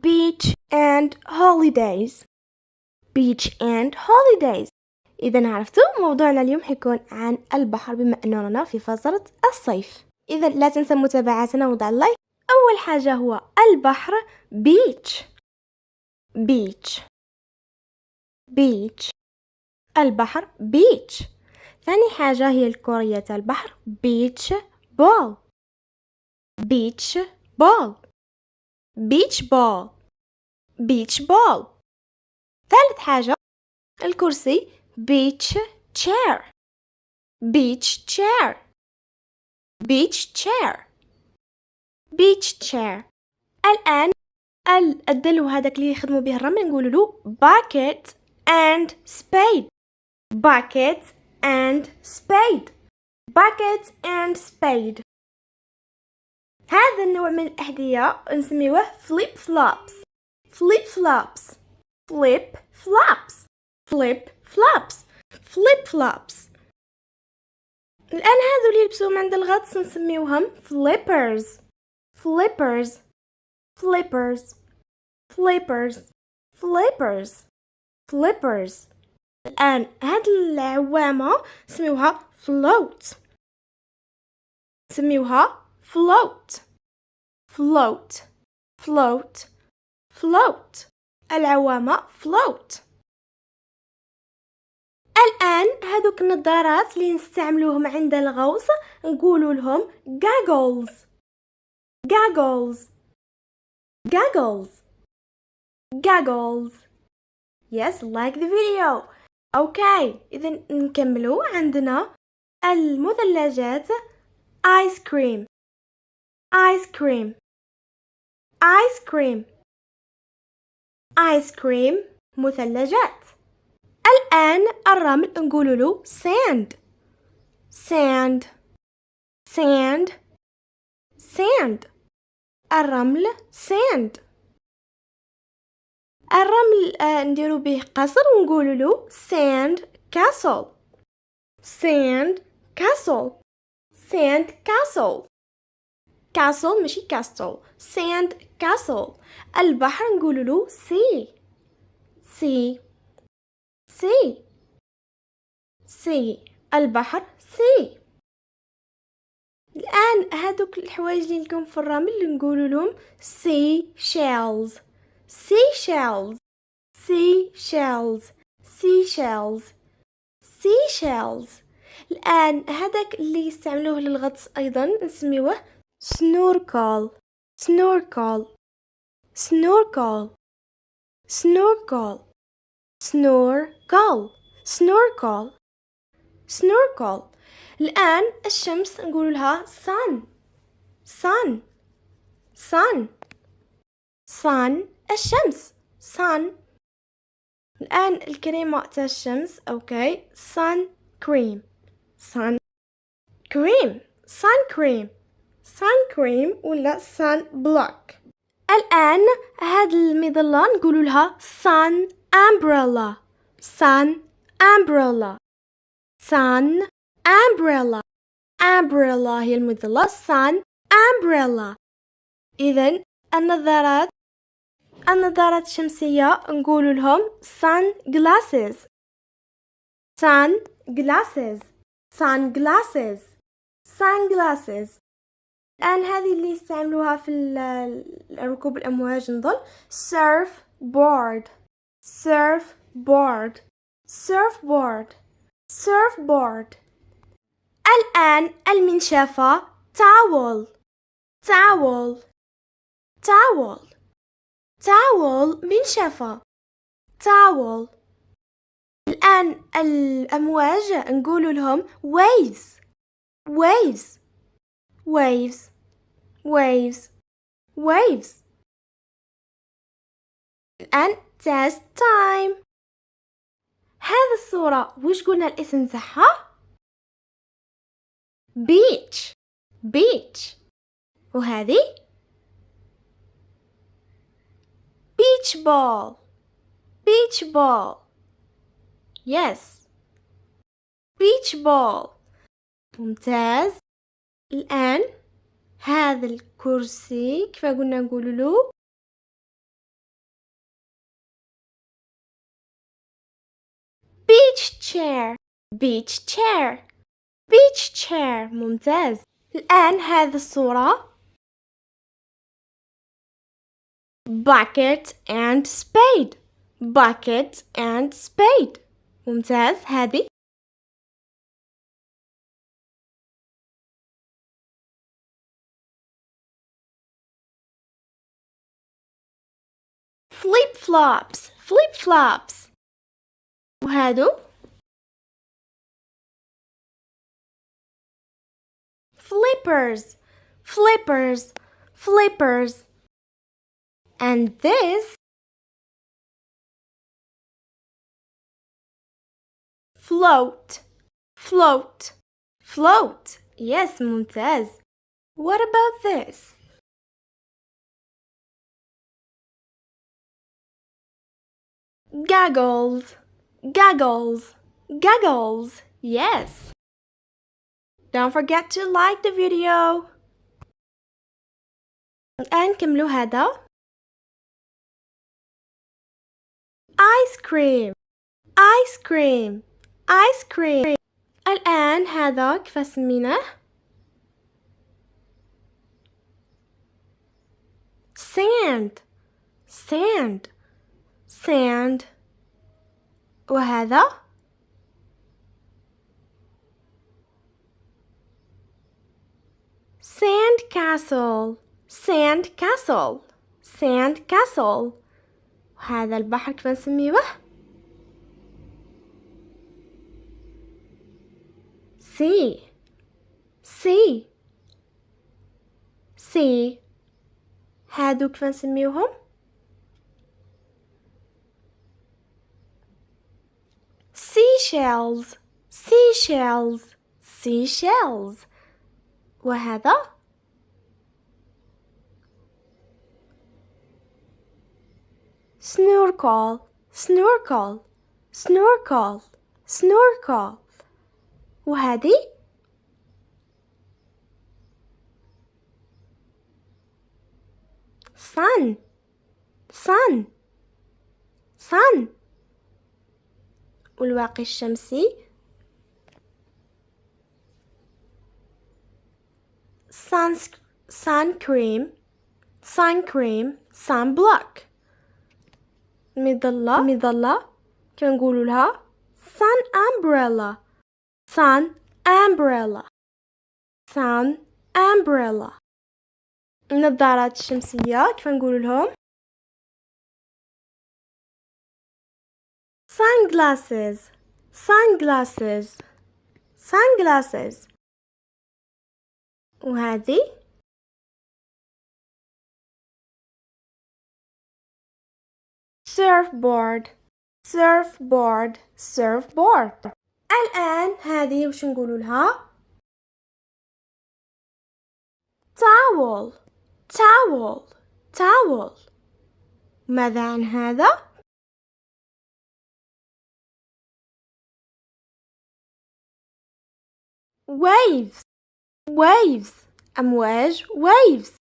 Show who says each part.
Speaker 1: beach and holidays. beach and holidays. إذا عرفتوا موضوعنا اليوم حيكون عن البحر بما أننا في فترة الصيف. إذا لا تنسى متابعتنا وضع اللايك. أول حاجة هو البحر beach. beach beach البحر beach. ثاني حاجة هي الكرة البحر beach ball. beach ball beach ball beach ball. ثالث حاجة الكرسي beach chair. beach chair beach chair beach chair. الآن الدلو هذاك اللي يخدموا به الرمل نقول له bucket and spade. bucket and spade bucket and spade. هذا النوع من الأحذية نسميوه flip flops. flip flops flip flops flip flops flip flops. الآن هذو اللي يلبسوهم عند الغطس نسميوهم flippers. flippers flippers flippers flippers flippers. الآن هاد العوامة نسميوها float. نسميوها float float float float. العوامة float. الآن هادوك النظارات اللي نستعملوهم عند الغوص نقولوا لهم goggles. goggles goggles goggles. yes, like the video. اوكي إذا نكملوا. عندنا المثلجات ice cream ice cream ice cream ice cream مثلجات. الآن الرمل نقول له sand sand sand sand. الرمل sand. الرمل نديرو به قصر ونقول له sand castle sand castle sand castle castle ماشي castle sand castle. البحر نقول له sea sea sea sea. البحر sea. الآن هادوك الحوايج اللي نلقاهم في الرمل نقول لهم seashells seashells seashells seashells seashells. الآن هذاك اللي يستعملوه للغطس أيضا نسميوه snorkel snorkel snorkel snorkel snorkel snorkel snorkel. الآن الشمس نقول لها sun sun sun sun. الشمس sun. الآن الكريمة تاع الشمس أوكي sun cream sun cream sun cream sun cream ولا sun block. الآن هاد المظلة نقول لها sun umbrella sun umbrella sun umbrella. umbrella هي المظلة sun umbrella. إذن النظارات الشمسية نقول لهم sun glasses sun glasses sun glasses sun glasses. الآن هذه اللي يستعملوها في ركوب الأمواج نظن surf board surf board surf board surf board. الآن المنشفة towel towel towel towel منشفة towel. الآن الأمواج نقول لهم waves waves waves waves waves. الآن test time. هذه الصورة وش قلنا الاسم تاعها؟ beach beach. وهذه beach ball beach ball. yes beach ball. ممتاز. الآن هذا الكرسي كيف قلنا نقول له beach chair beach chair beach chair ممتاز. الآن هذه الصورة bucket and spade bucket and spade ممتاز. هذه flip flops وهادو flippers and this float yes ممتاز. What about this? goggles yes. Don't forget to like the video. الآن كملوا هذا ice cream. الآن هذا كيف سميناه sand وهذا sand castle وهذا البحر كيف نسميه sea هادو كيف نسميوهم seashells وهذا snorkel وهذه sun والواقي الشمسي sun cream sunblock مظلة كنقولوا لها sun umbrella النظارات الشمسية كيف نقولوا لهم sunglasses وهذه surfboard الآن هذه وش نقولوا لها towel ماذا عن هذا waves أمواج waves